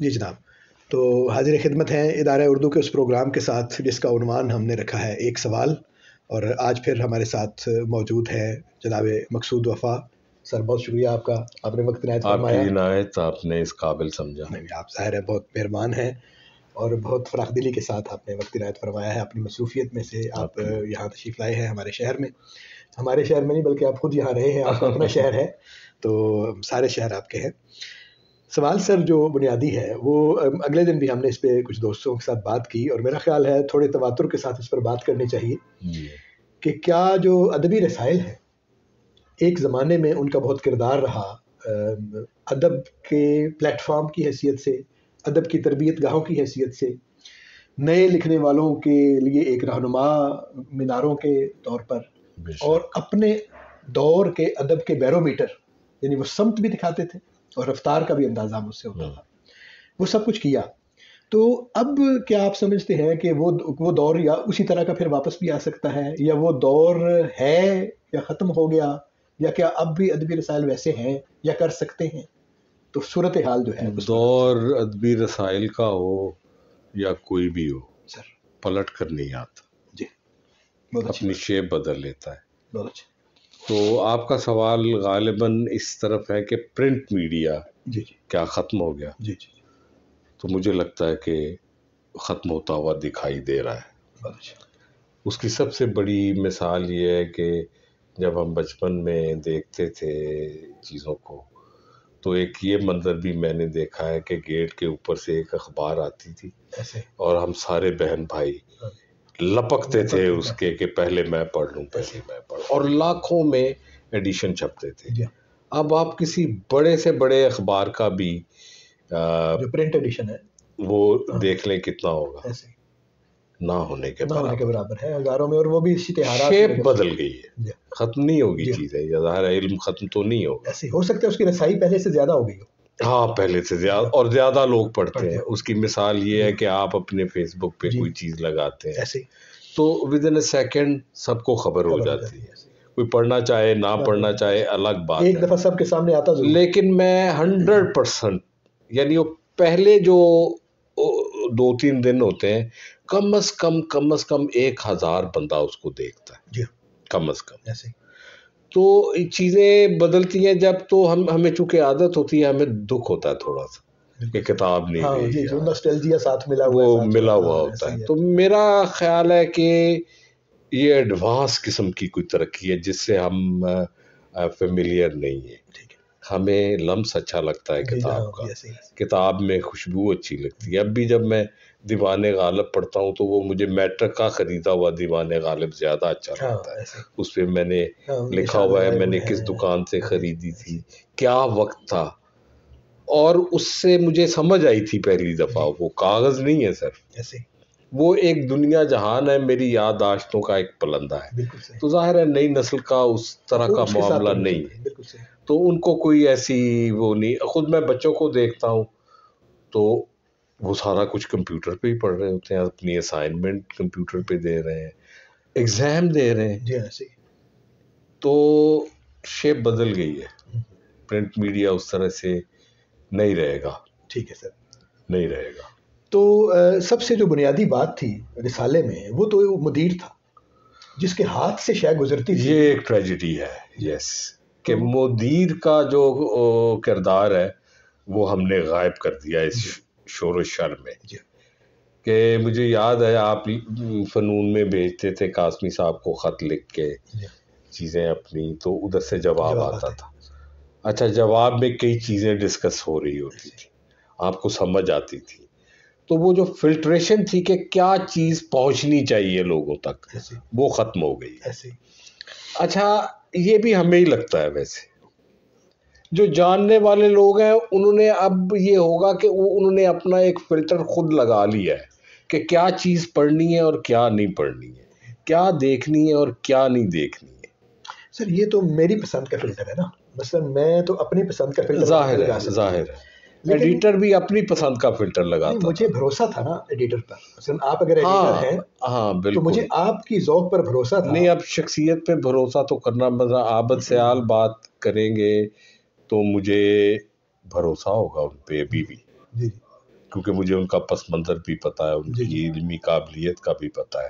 جی جناب، تو حاضر خدمت ہیں ادارہ اردو کے اس پروگرام کے ساتھ جس کا عنوان ہم نے رکھا ہے ایک سوال، اور آج پھر ہمارے ساتھ موجود ہے جناب مقصود وفا. سر بہت شکریہ آپ کا، آپ نے وقت عنایت فرمایا. آپ کی عنایت آپ نے اس قابل سمجھا. نہیں، آپ ظاہر ہے بہت مہربان ہیں اور بہت فراخ دلی کے ساتھ آپ نے وقت عنایت فرمایا ہے. اپنی مصروفیت میں سے آپ یہاں تشریف لائے ہیں ہمارے شہر میں نہیں بلکہ آپ خود یہاں رہے ہیں، آپ کا اپنا شہر ہے تو سارے شہر آپ کے ہیں. سوال سر جو بنیادی ہے وہ اگلے دن بھی ہم نے اس پہ کچھ دوستوں کے ساتھ بات کی، اور میرا خیال ہے تھوڑے تواتر کے ساتھ اس پر بات کرنی چاہیے کہ کیا جو ادبی رسائل ہیں ایک زمانے میں ان کا بہت کردار رہا ادب کے پلیٹ فارم کی حیثیت سے، ادب کی تربیت گاہوں کی حیثیت سے، نئے لکھنے والوں کے لیے ایک رہنما میناروں کے طور پر، اور اپنے دور کے ادب کے بیرومیٹر، یعنی وہ سمت بھی دکھاتے تھے اور رفتار کا بھی اندازہ مجھ سے ہوتا تھا، وہ سب کچھ کیا. تو اب کیا آپ سمجھتے ہیں کہ وہ دور یا اسی طرح کا پھر واپس بھی آ سکتا ہے، یا وہ دور ہے یا ختم ہو گیا، یا کیا اب بھی ادبی رسائل ویسے ہیں یا کر سکتے ہیں؟ تو صورتحال جو ہے دور ادبی رسائل کا ہو یا کوئی بھی ہو سر پلٹ کر نہیں آتا. جی بہت اپنی شیپ بدل لیتا ہے. بہت اچھا. تو آپ کا سوال غالباً اس طرف ہے کہ پرنٹ میڈیا جی کیا ختم ہو گیا؟ جی جی تو مجھے لگتا ہے کہ ختم ہوتا ہوا دکھائی دے رہا ہے. بہت اچھا. اس کی سب سے بڑی مثال یہ ہے کہ جب ہم بچپن میں دیکھتے تھے چیزوں کو تو ایک یہ منظر بھی میں نے دیکھا ہے کہ گیٹ کے اوپر سے ایک اخبار آتی تھی اور ہم سارے بہن بھائی لپکتے تھے اس کے کہ پہلے میں پڑھ لوں، اور لاکھوں میں ایڈیشن چھپتے تھے. اب آپ کسی بڑے سے بڑے اخبار کا بھی جو پرنٹ ایڈیشن ہے وہ دیکھ لیں کتنا ہوگا، نہ ہونے کے برابر ہے ہزاروں میں، اور وہ بھی اشتہارات. شیپ بدل گئی ہے، ختم نہیں ہوگی چیزیں، ظاہر علم ختم تو نہیں ہوگا. ایسے ہو سکتا ہے اس کی رسائی پہلے سے زیادہ ہو گئی ہو. ہاں پہلے سے زیادہ، اور زیادہ لوگ پڑھتے ہیں. اس کی مثال یہ ہے کہ آپ اپنے فیس بک پہ کوئی چیز لگاتے ہیں تو with in a second sub کو خبر ہو جاتی ہے. کوئی پڑھنا چاہے نہ پڑھنا چاہے الگ بات ہے، ایک دفعہ سب کے سامنے آتا ضرور. لیکن میں 100%، یعنی وہ پہلے جو 2-3 دن ہوتے ہیں کم از کم 1000 بندہ اس کو دیکھتا ہے کم از کم. تو چیزیں بدلتی ہیں جب تو ہمیں چونکہ عادت ہوتی ہے، ہمیں دکھ ہوتا ہے تھوڑا سا کہ کتاب نہیں رہی، جو ناسٹیلجیا ساتھ ملا ہوا ہوتا ہے. تو میرا خیال ہے کہ یہ ایڈوانس قسم کی کوئی ترقی ہے جس سے ہم فیملیئر نہیں ہیں. ہمیں لمس اچھا لگتا ہے کتاب کا، کتاب میں خوشبو اچھی لگتی ہے. اب بھی جب میں دیوان غالب پڑھتا ہوں تو وہ مجھے میٹرک کا خریدا ہوا دیوان غالب زیادہ اچھا لگتا ہے. اس پہ میں نے لکھا ہوا ہے میں نے کس دکان سے خریدی تھی، کیا وقت تھا، اور اس سے مجھے سمجھ آئی تھی پہلی دفعہ. وہ کاغذ نہیں ہے سر، وہ ایک دنیا جہان ہے، میری یادداشتوں کا ایک پلندہ ہے. تو ظاہر ہے نئی نسل کا اس طرح کا معاملہ نہیں ہے، تو ان کو کوئی ایسی وہ نہیں. خود میں بچوں کو دیکھتا ہوں تو وہ سارا کچھ کمپیوٹر پہ ہی پڑھ رہے ہوتے ہیں، اپنی اسائنمنٹ کمپیوٹر پہ دے رہے ہیں، ایگزام دے رہے ہیں. تو شیپ بدل گئی ہے. پرنٹ میڈیا اس طرح سے نہیں رہے گا. ٹھیک ہے سر، نہیں رہے گا. تو سب سے جو بنیادی بات تھی رسالے میں وہ تو مدیر تھا جس کے ہاتھ سے شاید گزرتی تھی. یہ ایک ٹریجڈی ہے یس، کہ مدیر کا جو کردار ہے وہ ہم نے غائب کر دیا اس شور و شر میں. کہ مجھے یاد ہے آپ فنون میں بھیجتے تھے قاسمی صاحب کو خط لکھ کے چیزیں اپنی، تو ادھر سے جواب آتا تھا. اچھا، جواب میں کئی چیزیں ڈسکس ہو رہی ہوتی تھی، آپ کو سمجھ آتی تھی. تو وہ جو فلٹریشن تھی کہ کیا چیز پہنچنی چاہیے لوگوں تک، وہ ختم ہو گئی. اچھا یہ بھی ہمیں ہی لگتا ہے، ویسے جو جاننے والے لوگ ہیں انہوں نے اب یہ ہوگا کہ انہوں نے اپنا ایک فلٹر خود لگا لیا ہے کہ کیا چیز پڑھنی ہے اور کیا نہیں پڑھنی ہے، کیا دیکھنی ہے اور کیا نہیں دیکھنی ہے. سر یہ تو میری پسند کا فلٹر ہے نا، مثلا میں تو اپنی پسند کا فلٹر ظاہر ہے ایڈیٹر بھی اپنی پسند کا فلٹر لگاتا. مجھے بھروسہ تھا نا ایڈیٹر پر، مثلا آپ اگر ایڈیٹر ہیں تو مجھے آپ کی ذوق پر بھروسہ تھا. نہیں، اب شخصیت پہ بھروسہ تو کرنا، مطلب عابد سیال بات کریں گے تو مجھے بھروسہ ہوگا ان پہ ابھی بھی. کیونکہ مجھے ان کا پس منظر بھی پتہ ہے، ان کی علمی قابلیت کا بھی پتہ ہے.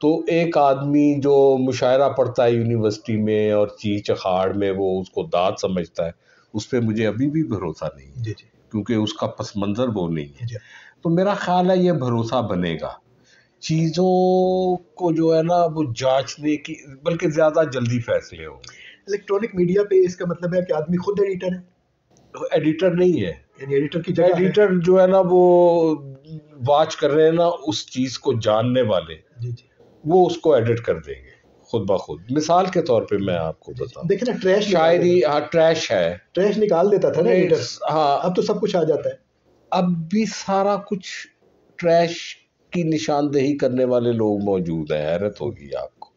تو ایک آدمی جو مشاعرہ پڑھتا ہے یونیورسٹی میں اور چیخ چخاڑ میں وہ اس کو داد سمجھتا ہے، اس پہ مجھے ابھی بھی بھروسہ نہیں ہے، کیونکہ اس کا پس منظر وہ نہیں ہے. تو میرا خیال ہے یہ بھروسہ بنے گا چیزوں کو جو ہے نا وہ جانچنے کی، بلکہ زیادہ جلدی فیصلے ہوں. الیکٹرانک میڈیا پہ اس کا مطلب ہے کہ آدمی خود ایڈیٹر ہے؟ ایڈیٹر نہیں ہے، یعنی ایڈیٹر کی جگہ ایڈیٹر جو ہے نا وہ واچ کر رہے ہیں نا اس چیز کو جاننے والے، وہ اس کو ایڈٹ کر دیں گے خود بخود. مثال کے طور پہ میں آپ کو بتاؤں، دیکھیں نا ٹریش شاعری، ہاں ٹریش ہے، ٹریش نکال دیتا تھا نا ایڈیٹر، ہاں اب تو سب کچھ آ جاتا ہے. اب بھی سارا کچھ ٹریش کی نشاندہی کرنے والے لوگ موجود ہیں. حیرت ہوگی آپ کو.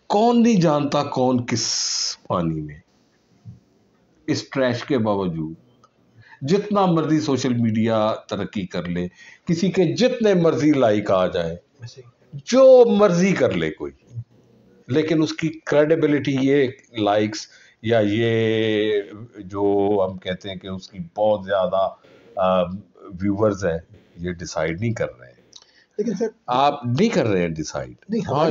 کون نہیں جانتا کون کس پانی میں. اس ٹریش کے باوجود جتنا مرضی سوشل میڈیا ترقی کر لے، کسی کے جتنے مرضی لائک آ جائیں، جو مرضی کر لے کوئی، لیکن اس کی کریڈیبلٹی یہ لائکس یا یہ جو ہم کہتے ہیں کہ اس کی بہت زیادہ ویورز ہیں، یہ ڈیسائیڈ نہیں کر رہے ہیں. لیکن سر آپ نہیں کر رہے ہیں ڈیسائیڈ. ہاں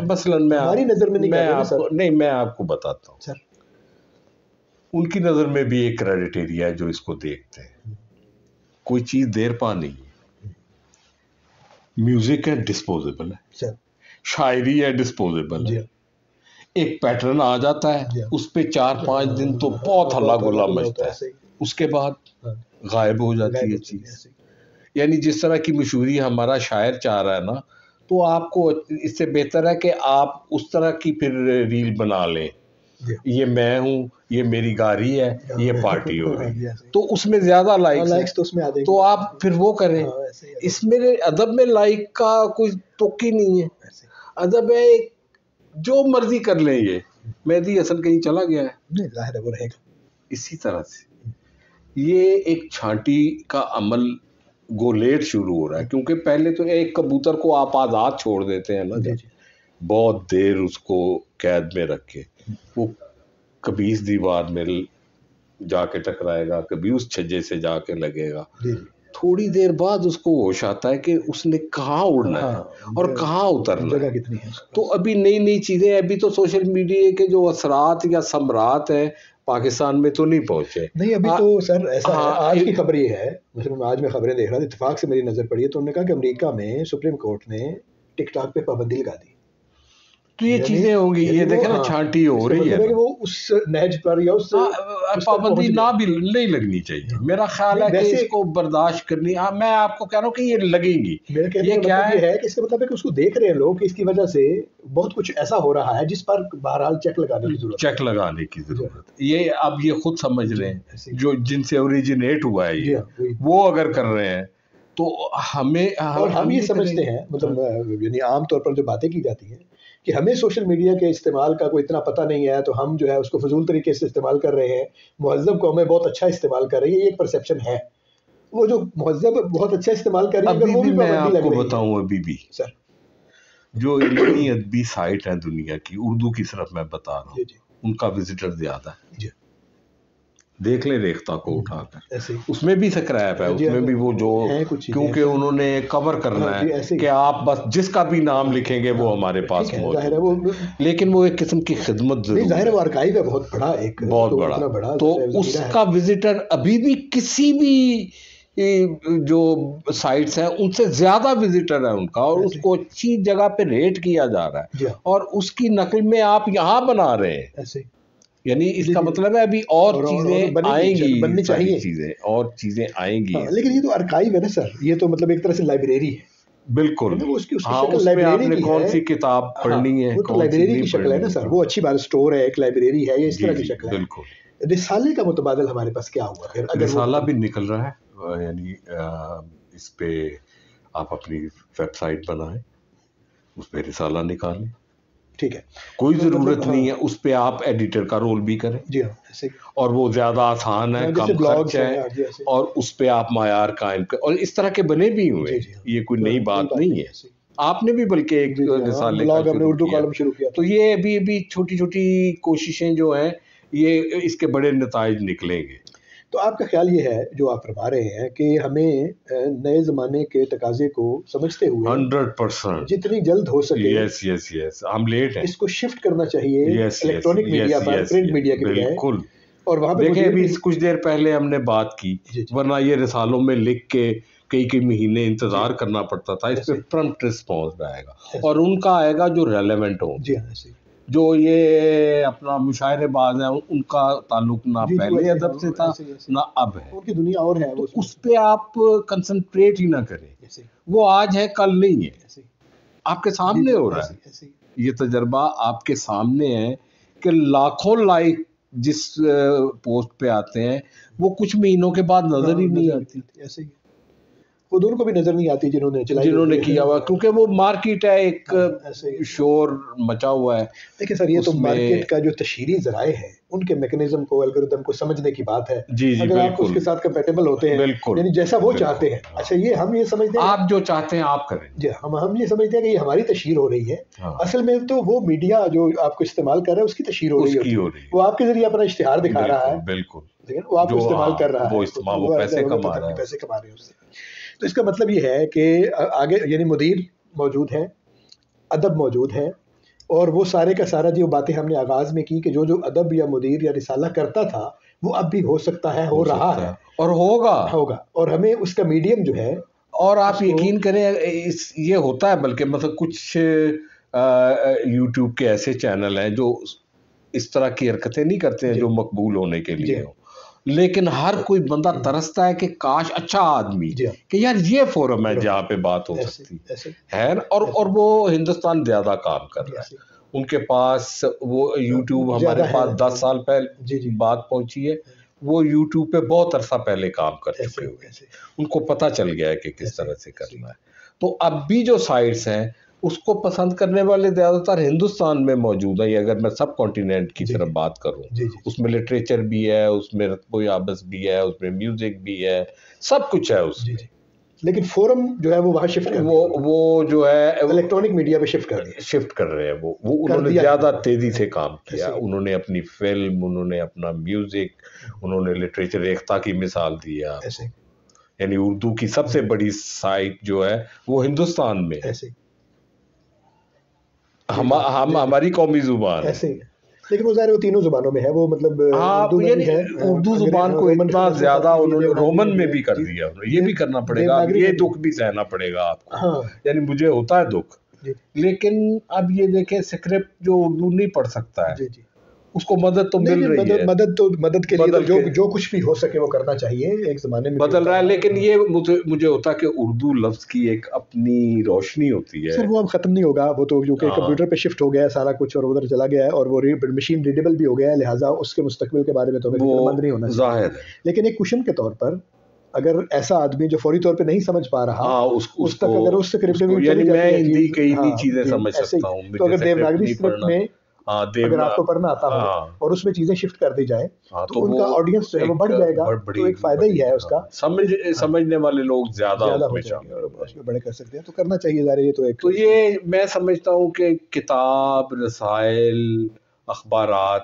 مثلاً میں آپ کو بتاتا ہوں، ان کی نظر میں بھی ایک کرائٹیریا ہے جو اس کو دیکھتے ہیں. کوئی چیز دیر پا نہیں ہے. میوزک ہے ڈسپوزیبل ہے، شاعری ہے ڈسپوزیبل ہے. ایک پیٹرن آ جاتا ہے، اس پہ 4-5 دن تو بہت ہلا گلا مچتا ہے، اس کے بعد غائب ہو جاتی ہے چیز. یعنی جس طرح کی مشہوری ہمارا شاعر چاہ رہا ہے نا، تو آپ کو اس سے بہتر ہے کہ آپ اس طرح کی پھر ریل بنا لیں، یہ میں ہوں، یہ میری گاڑی ہے، یہ پارٹی ہو رہی ہے، تو اس میں زیادہ لائکس تو آپ پھر وہ کریں. اس میں ادب میں لائک کا کوئی توقع نہیں ہے. ادب ہے جو مرضی کر لیں. یہ مہدی حسن کہیں چلا گیا ہے، ظاہر ہے وہ رہے گا. اسی طرح سے یہ ایک چھانٹی کا عمل گولیٹ شروع ہو رہا ہے، کیونکہ پہلے تو ایک کبوتر کو آپ آزاد چھوڑ دیتے ہیں نا، بہت دیر اس کو قید میں رکھ کے، وہ کبھی اس دیوار میں جا کے ٹکرائے گا، کبھی اس چھجے سے جا کے لگے گا. تھوڑی دیر بعد اس کو ہوش آتا ہے کہ اس نے کہاں اڑنا ہے اور کہاں اترنا ہے. تو ابھی نئی چیزیں، ابھی تو سوشل میڈیا کے جو اثرات یا ثمرات ہیں پاکستان میں تو نہیں پہنچے. نہیں ابھی تو سر ایسا ہے، آج کی خبر یہ ہے، مثلا آج میں خبریں دیکھ رہا تھا، اتفاق سے میری نظر پڑی ہے، تو انہوں نے کہا کہ امریکہ میں سپریم کورٹ نے ٹک ٹاک پہ پابندی لگا دی. تو یہ چیزیں ہوں گی، یہ دیکھیں نا چھانٹی ہو رہی ہے کہ وہ اس نہج پر یا اس پابندی نہ بھی نہیں لگنی چاہیے. میرا خیال ہے کہ اس کو برداشت کرنی، میں آپ کو کہہ رہا ہوں کہ یہ لگیں گی. یہ کیا ہے کہ اس کا مطلب ہے کہ اس کو دیکھ رہے ہیں لوگ کہ اس کی وجہ سے بہت کچھ ایسا ہو رہا ہے جس پر بہرحال چیک لگانے کی ضرورت. یہ اب یہ خود سمجھ رہے ہیں جو جن سے اوریجنیٹ ہوا ہے یہ، وہ اگر کر رہے ہیں تو ہم یہ سمجھتے ہیں، مطلب یعنی عام طور پر جو باتیں کی جاتی ہیں کہ ہمیں سوشل میڈیا کے استعمال کا کوئی اتنا پتہ نہیں ہے، تو ہم جو ہے اس کو فضول طریقے سے استعمال کر رہے ہیں. مہذب قومیں بہت اچھا استعمال کر رہی ہے، یہ ایک پرسیپشن ہے. وہ جو مہذب بہت اچھا استعمال کر رہی ہے، وہ بھی میں آپ کو بتاؤں ابھی بھی سر جو علمی ادبی سائٹ ہیں دنیا کی، اردو کی صرف میں بتا رہا ہوں، ان کا وزٹر زیادہ ہے. دیکھ لیں ریختہ کو اٹھا کر، اس میں بھی سکریپ ہے، اس میں بھی وہ جو، کیونکہ انہوں نے کور کرنا ہے کہ آپ بس جس کا بھی نام لکھیں گے وہ ہمارے پاس موجود ہے، لیکن وہ ایک قسم کی خدمت ضرور ظاہر ہے، وہ آرکائیو ہے بہت بڑا، تو اس کا وزٹر ابھی بھی کسی بھی جو سائٹس ہیں ان سے زیادہ وزٹر ہے ان کا، اور اس کو اچھی جگہ پہ ریٹ کیا جا رہا ہے، اور اس کی نقل میں آپ یہاں بنا رہے ہیں. یعنی اس کا مطلب ہے ابھی اور چیزیں آئیں گی، بننی چاہیے چیزیں، اور چیزیں آئیں گی. لیکن یہ تو آرکائیو ہے نا سر، یہ تو مطلب ایک طرح سے لائبریری ہے. بالکل، ہاں اس میں آپ نے کون سی کتاب پڑھنی ہے، وہ تو لائبریری کی شکل ہے نا سر. وہ اچھی بات، اسٹور ہے، ایک لائبریری ہے، یہ اس طرح کی شکل ہے. بالکل. رسالے کا متبادل ہمارے پاس کیا ہوا پھر؟ رسالہ بھی نکل رہا ہے، یعنی اس پہ آپ اپنی ویب سائٹ بنائیں، اس پہ رسالہ نکالیں. ٹھیک ہے، کوئی ضرورت نہیں ہے اس پہ آپ ایڈیٹر کا رول بھی کریں. جی ہاں، اور وہ زیادہ آسان ہے، کم خرچ ہے، اور اس پہ آپ معیار قائم کریں، اور اس طرح کے بنے بھی ہوئے، یہ کوئی نئی بات نہیں ہے. آپ نے بھی بلکہ ایک رسالے کا اردو کالم شروع کیا، تو یہ ابھی چھوٹی چھوٹی کوششیں جو ہیں، یہ اس کے بڑے نتائج نکلیں گے. تو آپ کا خیال یہ ہے جو آپ فرما رہے ہیں کہ ہمیں نئے زمانے کے تقاضے کو سمجھتے ہوئے 100% جتنی جلد ہو سکے یس ہم لیٹ ہیں، اس کو شفٹ کرنا چاہیے الیکٹرانک میڈیا پر، پرنٹ میڈیا کے بجائے. بالکل. اور وہاں پہ دیکھیں ابھی کچھ دیر پہلے ہم نے بات کی، ورنہ یہ رسالوں میں لکھ کے کئی مہینے انتظار کرنا پڑتا تھا. اس پہ پرمپٹ رسپانس آئے گا اور ان کا آئے گا جو ریلیونٹ ہو. جو یہ اپنا مشاعرے باز ہیں ان کا تعلق نہ پہلے ادب سے تھا نہ اب ہے، ان کی دنیا اور ہے، تو اس پہ آپ کنسنٹریٹ ہی نہ کریں. وہ آج ہے کل نہیں ہے، آپ کے سامنے ہو رہا ہے. یہ تجربہ آپ کے سامنے ہے کہ لاکھوں لائک جس پوسٹ پہ آتے ہیں وہ کچھ مہینوں کے بعد نظر ہی نہیں آتی. ایسے ہی وہ دونوں کو بھی نظر نہیں آتی جنہوں نے کیا ہوا، کیونکہ وہ مارکیٹ ہے، ایک شور مچا ہوا ہے. دیکھیں سر، یہ تو مارکیٹ کا جو تشہیری ذرائع ہے ان کے میکنزم کو، الگوریتم کو سمجھنے کی بات ہے. اگر آپ اس کے ساتھ کمپیٹیبل ہوتے ہیں، یعنی جیسا وہ چاہتے ہیں. اچھا، یہ ہم یہ سمجھتے ہیں آپ جو چاہتے ہیں آپ کریں. جی، ہم یہ سمجھتے ہیں کہ یہ ہماری تشہیر ہو رہی ہے. اصل میں تو وہ میڈیا جو آپ کو استعمال کر رہا ہے اس کی تشہیر ہو رہی ہے. وہ آپ کے ذریعے اپنا اشتہار دکھا رہا ہے. بالکل، وہ آپ کو استعمال کر رہا ہے، وہ پیسے کما رہا ہے، پیسے کما رہے ہیں اس سے. تو اس کا مطلب یہ ہے کہ آگے یعنی مدیر موجود ہے، ادب موجود ہے، اور وہ سارے کا سارا جو باتیں ہم نے آغاز میں کی کہ جو ادب یا مدیر یا رسالہ کرتا تھا وہ اب بھی ہو سکتا ہے، ہو رہا ہے اور ہوگا. اور ہمیں اس کا میڈیم جو ہے، اور آپ یقین کریں یہ ہوتا ہے. بلکہ مطلب کچھ یوٹیوب کے ایسے چینل ہیں جو اس طرح کی حرکتیں نہیں کرتے ہیں جو مقبول ہونے کے لیے ہوں، لیکن ہر کوئی بندہ ترستا ہے کہ کاش اچھا آدمی کہ یار یہ فورم ہے جہاں پہ بات ہو سکتی ہے. اور وہ ہندوستان زیادہ کام کر رہا ہے. ان کے پاس وہ یوٹیوب، ہمارے پاس 10 سال پہلے بات پہنچی ہے، وہ یوٹیوب پہ بہت عرصہ پہلے کام کر چکے ہوئے، ان کو پتہ چل گیا ہے کہ کس طرح سے کرنا ہے. تو اب بھی جو سائٹس ہیں اس کو پسند کرنے والے زیادہ تر ہندوستان میں موجود ہیں. اگر میں سب کانٹیننٹ کی طرف بات کروں، اس میں لٹریچر بھی ہے، اس میں رتبو یابس بھی ہے، اس میں میوزک بھی ہے، سب کچھ ہے اس میں. لیکن فورم جو ہے وہ وہاں شفٹ کر وہ جو ہے الیکٹرانک میڈیا پہ شفٹ کر رہے ہیں. وہ انہوں نے زیادہ تیزی سے کام کیا. انہوں نے اپنی فلم، انہوں نے اپنا میوزک، انہوں نے لٹریچر. ایکتا کی مثال دی ہے، یعنی اردو کی سب سے بڑی سائٹ جو ہے وہ ہندوستان میں ہے. ہماری قومی زبان ہے، لیکن وہ ظاہر وہ تینوں زبانوں میں ہے. وہ مطلب اردو زبان کو اتنا زیادہ انہوں نے رومن میں بھی کر دیا. یہ بھی کرنا پڑے گا، یہ دکھ بھی سہنا پڑے گا آپ کو. یعنی مجھے ہوتا ہے دکھ، لیکن اب یہ دیکھیں اسکرپٹ جو اردو نہیں پڑھ سکتا ہے اس کو مدد تو مل رہی ہے. مدد کے لیے جو کچھ بھی ہو سکے وہ کرنا چاہیے. ایک زمانے میں بدل رہا ہے، لیکن یہ مجھے ہوتا ہے کہ اردو لفظ کی ایک اپنی روشنی ہوتی ہے. سر وہ اب ختم نہیں ہوگا. وہ تو کیونکہ کمپیوٹر پہ شفٹ ہو گیا ہے سارا کچھ اور ادھر چلا گیا ہے، اور وہ مشین ریڈیبل بھی ہو گیا ہے، لہٰذا اس کے مستقبل کے بارے میں تو ہمیں فکر مند نہیں ہونا ظاہر ہے. لیکن ایک کوشن کے طور پر اگر ایسا آدمی جو فوری طور پہ نہیں سمجھ پا رہا، اس تک اگر اس اسکرپٹ میں یعنی میں ہندی کئی چیزیں سمجھ سکتا ہوں، تو اگر دیوناگری اسکرپٹ میں اگر آپ کو پڑھنا آتا ہو اور اس میں چیزیں شفٹ کر دی جائیں تو ان کا آڈینس جو ہے وہ بڑھ جائے گا. تو ایک فائدہ ہی ہے اس کا، سمجھنے والے لوگ زیادہ بڑے کر سکتے ہیں. تو کرنا چاہیے ظاہر. یہ تو یہ میں سمجھتا ہوں کہ کتاب، رسائل، اخبارات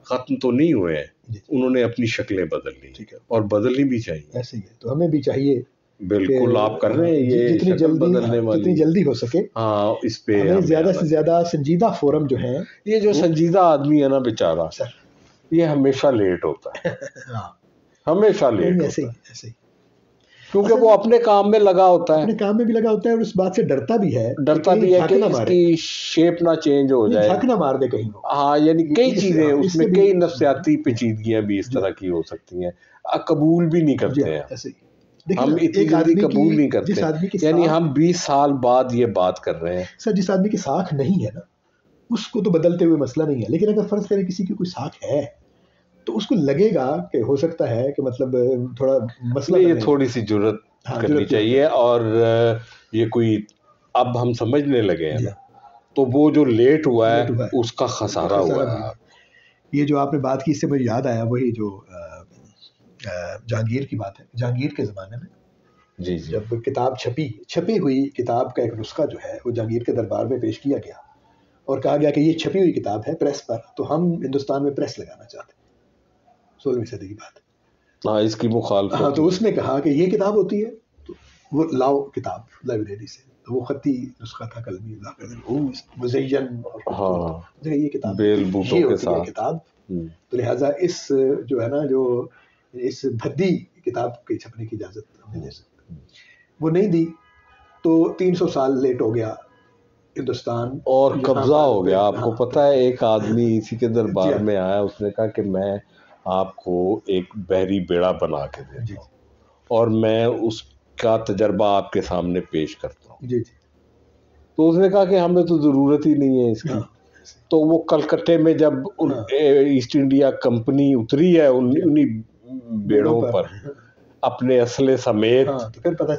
ختم تو نہیں ہوئے ہیں، انہوں نے اپنی شکلیں بدل لی اور بدلنی بھی چاہیے. ایسے ہی ہے تو ہمیں بھی چاہیے. بالکل آپ کر رہے ہیں یہ جتنی جلدی ہو سکے. ہاں، اس پہ زیادہ سے زیادہ سنجیدہ فورم جو ہیں. یہ جو سنجیدہ آدمی ہے نا بیچارہ، یہ ہمیشہ لیٹ ہوتا ہے، ہمیشہ لیٹ ہوتا ہے، کیونکہ وہ اپنے کام میں لگا ہوتا ہے، اپنے کام میں بھی لگا ہوتا ہے، اور اس بات سے ڈرتا بھی ہے کہ اس کی شیپ نہ چینج ہو جائے، جھک نہ مار دے کہیں. ہاں، یعنی کئی چیزیں اس میں، کئی نفسیاتی پیچیدگیاں بھی اس طرح کی ہو سکتی ہیں. قبول بھی نہیں کرتے ہیں ہم، اتنی جلدی قبول نہیں کرتے. یعنی ہم 20 سال بعد یہ بات کر رہے ہیں. سر جس آدمی کی ساکھ نہیں ہے نا اس کو تو بدلتے ہوئے مسئلہ نہیں ہے، لیکن اگر فرض کریں کسی کی کوئی ساکھ ہے تو اس کو لگے گا کہ ہو سکتا ہے کہ مطلب تھوڑا مسئلہ. یہ تھوڑی سی جرت کرنی چاہیے، اور یہ کوئی اب ہم سمجھنے لگے ہیں تو وہ جو لیٹ ہوا ہے اس کا خسارہ ہوا ہے. یہ جو آپ نے بات کی اس سے مجھے یاد آیا وہی جو جہانگیر کی بات ہے. جہانگیر کے زمانے میں جب کتاب چھپی ہوئی کتاب کا ایک نسخہ جو ہے وہ جہانگیر کے دربار میں پیش کیا گیا اور کہا گیا کہ یہ چھپی ہوئی کتاب ہے پریس پر، تو ہم ہندوستان میں پریس لگانا چاہتے ہیں. 16ویں صدی کی بات. ہاں اس کی مخالفت. ہاں تو اس نے کہا کہ یہ کتاب ہوتی ہے، تو وہ لاؤ کتاب لائبریری سے، تو وہ خطی نسخہ تھا قلمی مزین، اور یہ کتاب بیل بوٹوں کے ساتھ کتاب. تو لہٰذا اس جو ہے نا، جو اس بھدی کتاب کے چھپنے کی اجازت ہم نے دے سکتے، وہ نہیں دی، تو 300 سال لیٹ ہو گیا ہندوستان اور قبضہ ہو گیا. آپ کو پتہ ہے ایک آدمی اسی کے دربار میں آیا، اس نے کہا کہ میں آپ کو ایک بحری بیڑا بنا کے دیتا ہوں اور میں اس کا تجربہ آپ کے سامنے پیش کرتا ہوں. جی. تو اس نے کہا کہ ہمیں تو ضرورت ہی نہیں ہے اس کی. تو وہ کلکتے میں جب ایسٹ انڈیا کمپنی اتری ہے انہی بیڑوں پر اپنے اسلحے سمیت،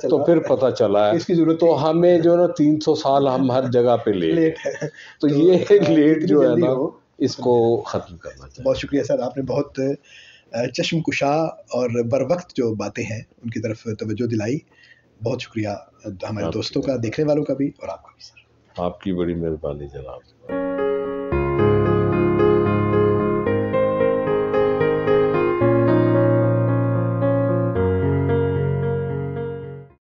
تو پھر پتہ چلا ہے. تو ہمیں جو نا 300 سال ہم ہر جگہ پہ لیٹ ہیں. تو یہ لیٹ جو ہے نا اس کو ختم کرنا چاہیے. بہت شکریہ سر، آپ نے بہت چشم کشا اور بر وقت جو باتیں ہیں ان کی طرف توجہ دلائی. بہت شکریہ ہمارے دوستوں کا، دیکھنے والوں کا بھی، اور آپ کا بھی سر. آپ کی بڑی مہربانی جناب.